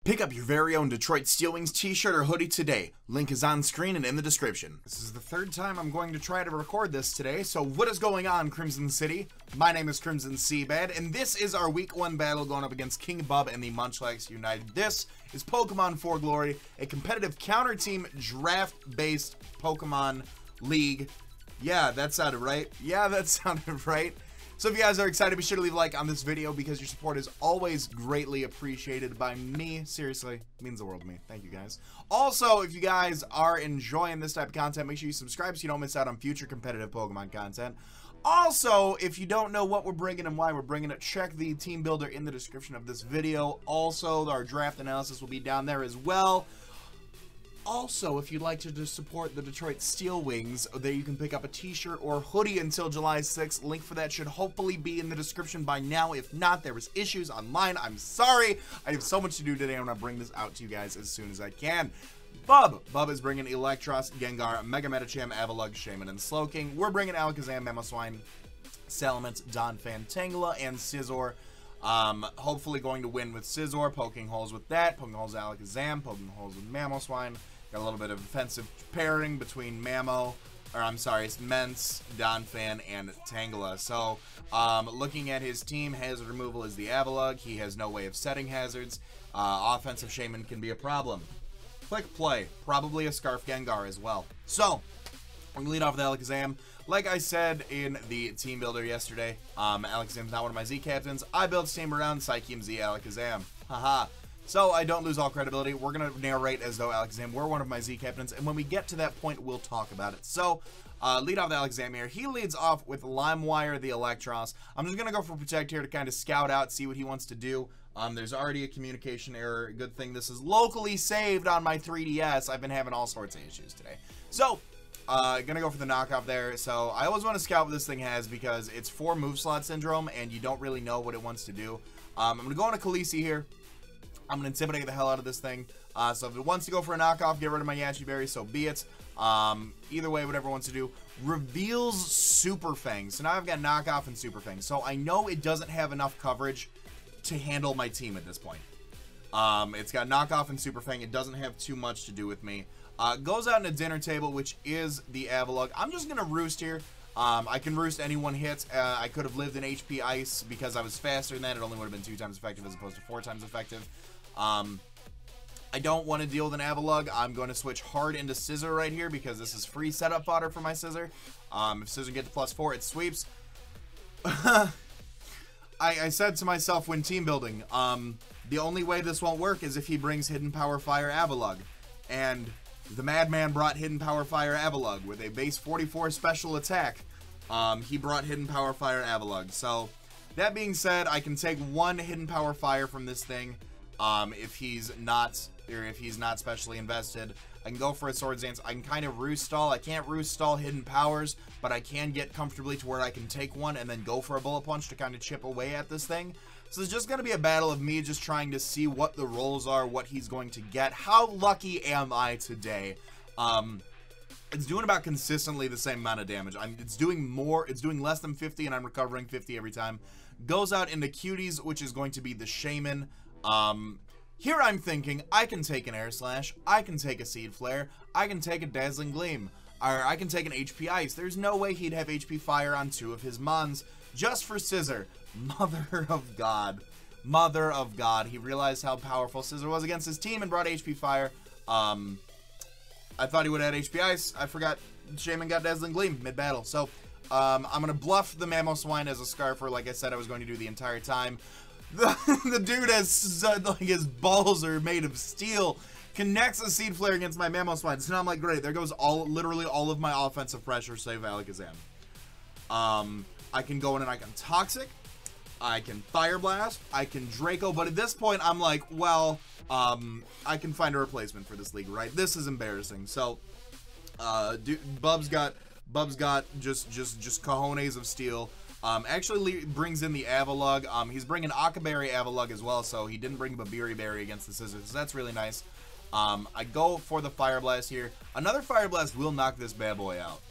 Pick up your very own Detroit Steel Wings t-shirt or hoodie today. Link is on screen and in the description. This is the third time I'm going to try to record this today, so what is going on, Crimson City? My name is Crimson CBAD, and this is our Week 1 battle going up against King Bub and the Munchlaxster United. This is Pokemon for Glory, a competitive counter-team draft-based Pokemon league. Yeah, that sounded right. Yeah, that sounded right. So if you guys are excited, be sure to leave a like on this video because your support is always greatly appreciated by me. Seriously, it means the world to me. Thank you guys. Also, if you guys are enjoying this type of content, make sure you subscribe so you don't miss out on future competitive Pokemon content. Also, if you don't know what we're bringing and why we're bringing it, check the team builder in the description of this video. Also, our draft analysis will be down there as well. Also, if you'd like to just support the Detroit Steel Wings, there you can pick up a t-shirt or hoodie until July 6th. Link for that should hopefully be in the description by now. If not, there was issues online. I'm sorry. I have so much to do today. I'm going to bring this out to you guys as soon as I can. Bub is bringing Electros, Gengar, Mega Medicham, Avalugg, Shaman, and Slowking. We're bringing Alakazam, Mamoswine, Salamence, Donphan, Tangela, and Scizor. Hopefully going to win with Scizor, poking holes with that, poking holes with Alakazam, poking holes with Mamoswine. Got a little bit of offensive pairing between it's Mence, Donphan, and Tangela. So, looking at his team, hazard removal is the Avalugg. He has no way of setting hazards. Offensive Shaman can be a problem. Click play. Probably a Scarf Gengar as well. So, we're going to lead off with Alakazam. Like I said in the team builder yesterday, Alakazam's not one of my Z captains. I built his team around Psychium Z Alakazam. Haha. So I don't lose all credibility. We're going to narrate as though Alakazam were one of my Z captains, and when we get to that point, we'll talk about it. So, lead off with Alakazam here. He leads off with Limewire, the Electros. I'm just going to go for Protect here to kind of scout out, see what he wants to do. There's already a communication error. Good thing this is locally saved on my 3DS. I've been having all sorts of issues today. So, gonna go for the knockoff there. So, I always want to scout what this thing has because it's 4 move slot syndrome, and you don't really know what it wants to do. I'm going to go on a Khaleesi here. I'm going to intimidate the hell out of this thing. So if it wants to go for a knockoff, get rid of my Yachi Berry, so be it. Either way, whatever it wants to do. Reveals Super Fang. So now I've got knockoff and Super Fang. So I know it doesn't have enough coverage to handle my team at this point. It's got knockoff and Super Fang. It doesn't have too much to do with me. Goes out in a dinner table, which is the Avalugg. I'm just going to roost here. I can roost any one hit. I could have lived in HP Ice because I was faster than that. It only would have been 2 times effective as opposed to 4 times effective. I don't want to deal with an Avalugg. I'm going to switch hard into Scizor right here because this is free setup fodder for my Scizor. If Scizor gets to +4, it sweeps. I said to myself when team building, the only way this won't work is if he brings Hidden Power Fire Avalugg. And the Madman brought Hidden Power Fire Avalugg with a base 44 special attack. He brought Hidden Power Fire Avalugg. So, that being said, I can take 1 Hidden Power Fire from this thing if he's not specially invested. I can go for a Swords Dance. I can kind of roost stall. I can't roost stall Hidden Powers, but I can get comfortably to where I can take 1 and then go for a Bullet Punch to kind of chip away at this thing. So it's just going to be a battle of me just trying to see what the rolls are, what he's going to get. How lucky am I today? It's doing about consistently the same amount of damage. It's doing less than 50, and I'm recovering 50 every time. Goes out into Cuties, which is going to be the Shaman. Here I'm thinking, I can take an Air Slash, I can take a Seed Flare, I can take a Dazzling Gleam, or I can take an HP Ice. There's no way he'd have HP Fire on 2 of his Mons, just for Scizor. Mother of God. Mother of God. He realized how powerful Scizor was against his team and brought HP Fire. I thought he would have had HP Ice. I forgot Shaman got Dazzling Gleam mid-battle. So, I'm going to bluff the Mamoswine as a Scarfer like I said I was going to do the entire time. The dude has, like, his balls are made of steel. Connects a Seed Flare against my Mamoswine. So now I'm like, great, there goes literally all of my offensive pressure, save Alakazam. I can go in and I can Toxic. I can Fire Blast. I can Draco. But at this point, I'm like, well, I can find a replacement for this league, right? This is embarrassing. So, Bub's got just cojones of steel. Actually brings in the Avalugg. He's bringing Akaberry Avalugg as well, so he didn't bring Babiri Berry against the Scissors, so that's really nice. I go for the Fire Blast here. Another Fire Blast will knock this bad boy out.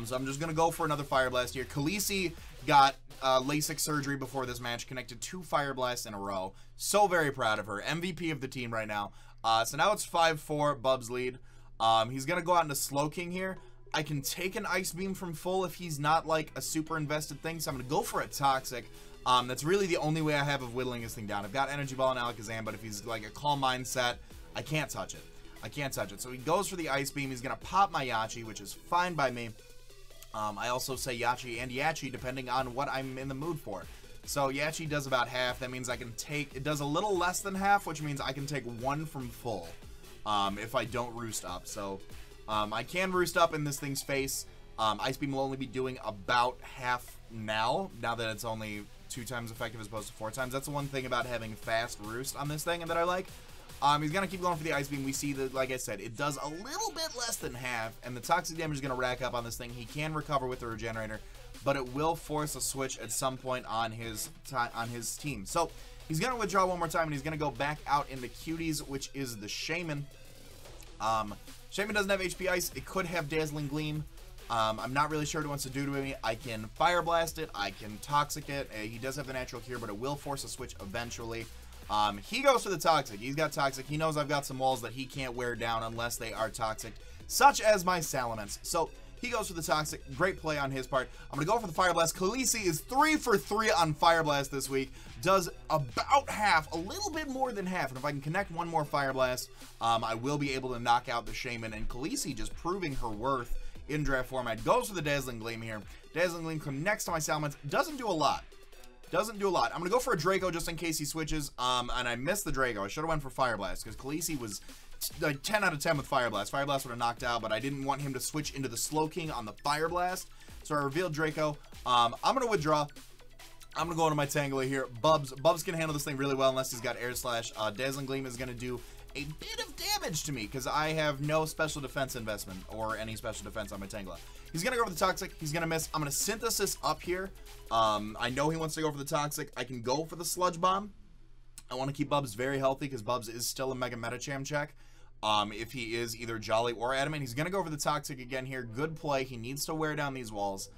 So I'm just going to go for another Fire Blast here. Khaleesi got LASIK surgery before this match, connected 2 Fire Blasts in a row. So very proud of her. MVP of the team right now. So now it's 5-4, Bub's lead. He's going to go out into Slowking here. I can take an Ice Beam from full if he's not like a super invested thing, so I'm going to go for a Toxic. That's really the only way I have of whittling this thing down. I've got Energy Ball and Alakazam, but if he's like a Calm Mindset, I can't touch it. I can't touch it. So he goes for the Ice Beam. He's going to pop my Yachi, which is fine by me. I also say Yachi and Yachi depending on what I'm in the mood for. So Yachi does about half. That means I can take, it does a little less than half, which means I can take 1 from full if I don't roost up. So I can roost up in this thing's face. Ice Beam will only be doing about half now that it's only 2 times effective as opposed to 4 times. That's the one thing about having fast roost on this thing and that I like. He's going to keep going for the Ice Beam. We see that, like I said, it does a little bit less than half, and the toxic damage is going to rack up on this thing. He can recover with the Regenerator, but it will force a switch at some point on his team. So he's going to withdraw one more time, and he's going to go back out into Cuties, which is the Shaman. Shaman doesn't have HP Ice. It could have Dazzling Gleam. I'm not really sure what it wants to do to me. I can Fire Blast it. I can Toxic it. He does have the Natural Cure, but it will force a switch eventually. He goes for the Toxic. He's got Toxic. He knows I've got some walls that he can't wear down unless they are Toxic, such as my Salamence. So he goes for the Toxic. Great play on his part. I'm going to go for the Fire Blast. Khaleesi is 3 for 3 on Fire Blast this week. Does about half, a little bit more than half. And if I can connect one more Fire Blast, I will be able to knock out the Shaman. And Khaleesi just proving her worth in draft format. Goes for the Dazzling Gleam here. Dazzling Gleam connects to my Salamence. Doesn't do a lot. Doesn't do a lot. I'm going to go for a Draco just in case he switches. And I missed the Draco. I should have went for Fire Blast because Khaleesi was like 10 out of 10 with Fire Blast. Fire Blast would have knocked out, but I didn't want him to switch into the Slowking on the Fire Blast. So I revealed Draco. I'm going to withdraw. I'm going to go into my Tangela here. Bubs can handle this thing really well unless he's got Air Slash. Dazzling Gleam is going to do a bit of damage to me because I have no special defense investment or any special defense on my Tangela. He's going to go for the Toxic. He's going to miss. I'm going to Synthesis up here. I know he wants to go for the Toxic. I can go for the Sludge Bomb. I want to keep Bubs very healthy because Bubs is still a Mega Medicham check. If he is either Jolly or Adamant. He's going to go for the Toxic again here. Good play. He needs to wear down these walls.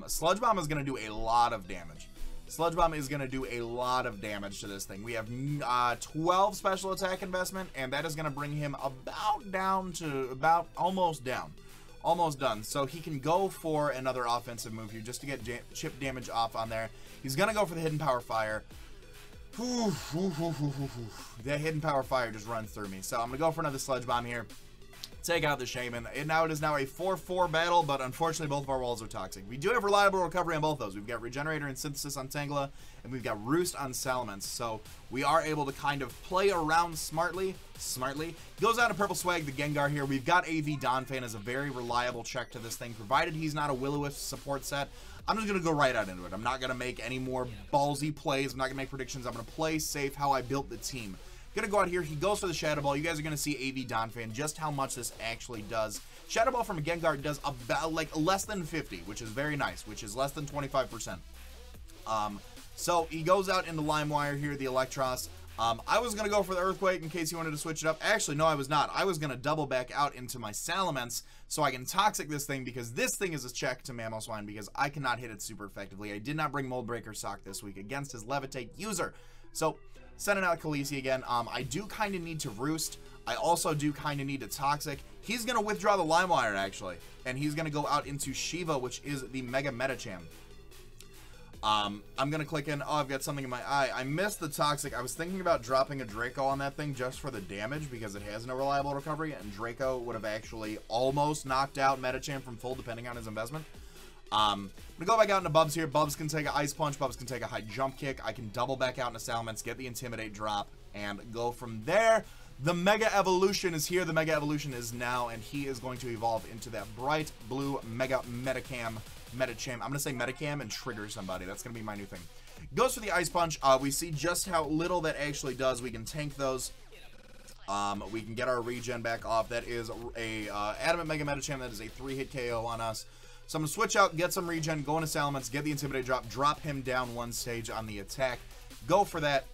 Sludge Bomb is going to do a lot of damage. Sludge Bomb is going to do a lot of damage to this thing. We have 12 special attack investment, and that is going to bring him about down to about almost down. Almost done. So he can go for another offensive move here just to get chip damage off on there. He's going to go for the Hidden Power Fire. That Hidden Power Fire just runs through me. So I'm going to go for another Sludge Bomb here. Take out the Shaman. It is now a 4-4 battle, but unfortunately both of our walls are Toxic. We do have reliable recovery on both those. We've got Regenerator and Synthesis on Tangela, and we've got Roost on Salamence. So we are able to kind of play around smartly. Goes out of Purple Swag, the Gengar here. We've got AV Donphan as a very reliable check to this thing, provided he's not a Will-O-Wisp support set. I'm just going to go right out into it. I'm not going to make any more ballsy plays. I'm not going to make predictions. I'm going to play safe how I built the team. Gonna go out here. He goes for the Shadow Ball. You guys are gonna see AV Donphan just how much this actually does. Shadow Ball from a Gengar does about like less than 50, which is very nice, which is less than 25%. So he goes out into Limewire here, the Electros. I was gonna go for the Earthquake in case he wanted to switch it up. Actually, no, I was not. I was gonna double back out into my Salamence so I can Toxic this thing because this thing is a check to Mamoswine because I cannot hit it super effectively. I did not bring Mold Breaker Sock this week against his Levitate user. So sending out Khaleesi again. I do kind of need to Roost. I also do kind of need to Toxic. He's going to withdraw the Limewire, actually. And he's going to go out into Shiva, which is the Mega Medicham. I'm going to click in. Oh, I've got something in my eye. I missed the Toxic. I was thinking about dropping a Draco on that thing just for the damage because it has no reliable recovery. And Draco would have actually almost knocked out Medicham from full, depending on his investment. I'm going to go back out into Bubs here. Bubs can take an Ice Punch. Bubs can take a High Jump Kick. I can double back out into Salamence, get the Intimidate drop, and go from there. The Mega Evolution is here. The Mega Evolution is now, and he is going to evolve into that bright blue Mega Medicham. I'm going to say Medicham and trigger somebody. That's going to be my new thing. Goes for the Ice Punch. We see just how little that actually does. We can tank those. We can get our regen back off. That is a Adamant Mega Medicham. That is a 3-hit KO on us. So I'm going to switch out, get some regen, go into Salamence, get the Intimidate drop him down one stage on the attack. Go for that.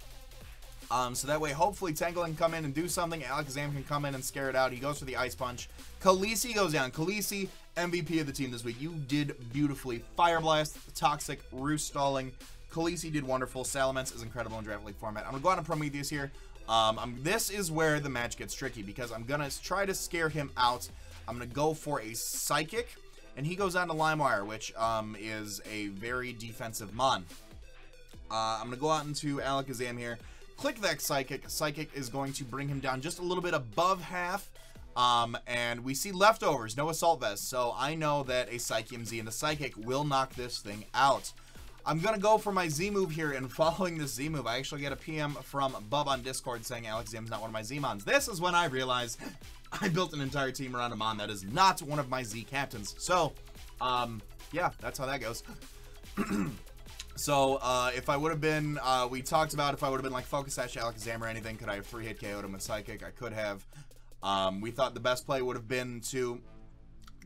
So that way, hopefully, Tangela can come in and do something. Alakazam can come in and scare it out. He goes for the Ice Punch. Khaleesi goes down. Khaleesi MVP of the team this week. You did beautifully. Fire Blast, Toxic, Roost Stalling. Khaleesi did wonderful. Salamence is incredible in Draft League format. I'm going to go out on Prometheus here. This is where the match gets tricky because I'm going to try to scare him out. I'm going to go for a Psychic, and he goes on to Limewire, which is a very defensive mon. I'm going to go out into Alakazam here. Click that Psychic. Psychic is going to bring him down just a little bit above half. And we see leftovers, no Assault Vest. So I know that a Psychium Z and a Psychic will knock this thing out. I'm going to go for my Z move here, and following this Z move, I actually get a PM from Bub on Discord saying Alakazam's not one of my Z-Mons. This is when I realized I built an entire team around a Mon that is not one of my Z captains. So, yeah, that's how that goes. So, if I would have been, we talked about if I would have been like Focus Sash Alakazam or anything, could I have 3-hit KO'd him with Psychic? I could have. We thought the best play would have been to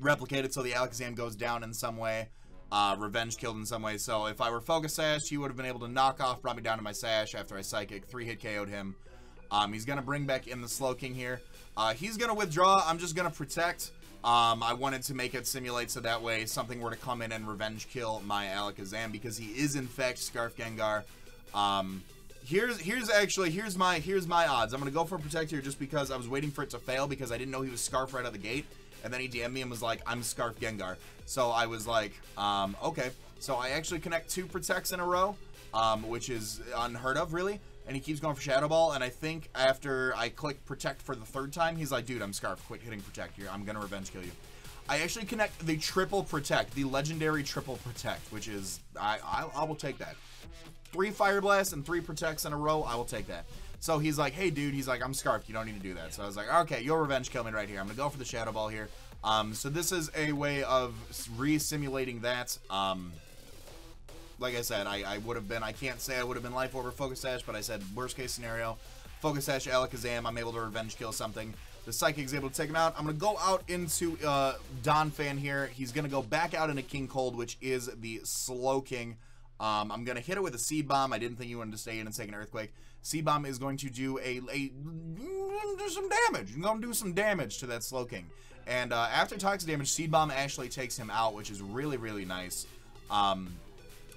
replicate it so the Alakazam goes down in some way, revenge killed in some way. So if I were Focus Sash, he would have been able to knock off, brought me down to my Sash after I Psychic, 3-hit KO'd him. He's going to bring back in the Slowking here. He's going to withdraw. I'm just going to Protect. I wanted to make it simulate so that way something were to come in and revenge kill my Alakazam because he is in fact Scarf Gengar. Here's my odds. I'm gonna go for Protect here just because I was waiting for it to fail because I didn't know he was Scarf right out of the gate, and then he DM'd me and was like, I'm Scarf Gengar. So I was like, okay. So I actually connect 2 Protects in a row, which is unheard of really. And he keeps going for Shadow Ball, and I think after I click Protect for the 3rd time, he's like, dude, I'm Scarf, quit hitting Protect here. I'm gonna revenge kill you. I actually connect the triple Protect, the legendary triple Protect, which is, I will take that. 3 Fire Blasts and 3 Protects in a row, I will take that. So he's like, hey dude, he's like, I'm Scarfed, you don't need to do that. So I was like, okay, you'll revenge kill me right here. I'm gonna go for the Shadow Ball here. So this is a way of re-simulating that. Like I said, I would have been, I can't say I would have been Life Orb or Focus Sash, but I said worst case scenario, Focus Sash Alakazam, I'm able to revenge kill something. The Psychic's able to take him out. I'm going to go out into Donphan here. He's going to go back out into King Cold, which is the Slowking. I'm going to hit it with a Seed Bomb. I didn't think he wanted to stay in and take an Earthquake. Seed Bomb is going to do do some damage. You're going to do some damage to that Slowking. And after Toxic damage, Seed Bomb actually takes him out, which is really, really nice.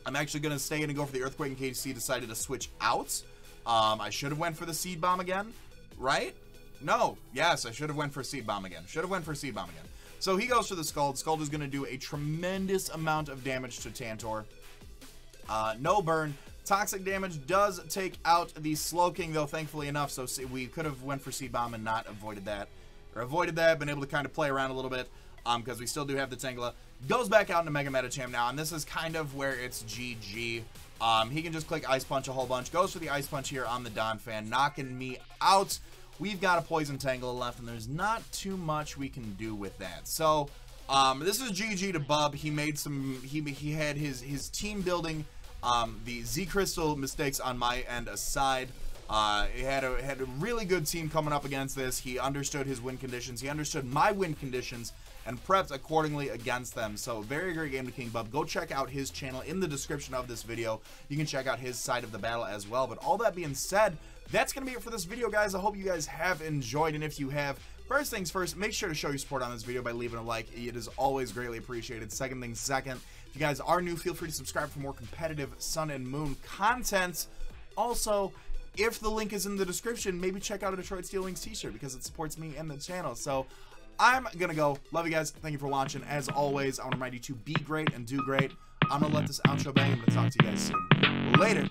I'm actually going to stay in and go for the Earthquake in case he decided to switch out. I should have went for the Seed Bomb again, right? No. Yes, I should have went for Seed Bomb again. Should have went for Seed Bomb again. So he goes for the Scald. Scald is going to do a tremendous amount of damage to Tantor. No burn. Toxic damage does take out the Slowking, though, thankfully enough. So we could have went for Seed Bomb and not avoided that. Or avoided that, been able to kind of play around a little bit. Because we still do have the Tangela. Goes back out into Mega Medicham now, and this is kind of where it's GG. He can just click Ice Punch a whole bunch. Goes for the Ice Punch here on the Donphan, knocking me out. We've got a Poison Tangela left, and there's not too much we can do with that. So, this is GG to Bub. He made some, he had his team building, the Z Crystal mistakes on my end aside. He had a really good team coming up against this. He understood his win conditions. He understood my win conditions and prepped accordingly against them. So very great game to King Bub. Go check out his channel in the description of this video. You can check out his side of the battle as well. But all that being said, that's going to be it for this video, guys. I hope you guys have enjoyed. And if you have, first things first, make sure to show your support on this video by leaving a like. It is always greatly appreciated. Second things second, if you guys are new, feel free to subscribe for more competitive Sun and Moon content. Also, if the link is in the description, maybe check out a Detroit Steel Wings t-shirt because it supports me and the channel. So I'm gonna go. Love you guys. Thank you for watching. As always, I want to remind you to be great and do great. I'm gonna let this outro bang. I'm gonna talk to you guys soon. Later.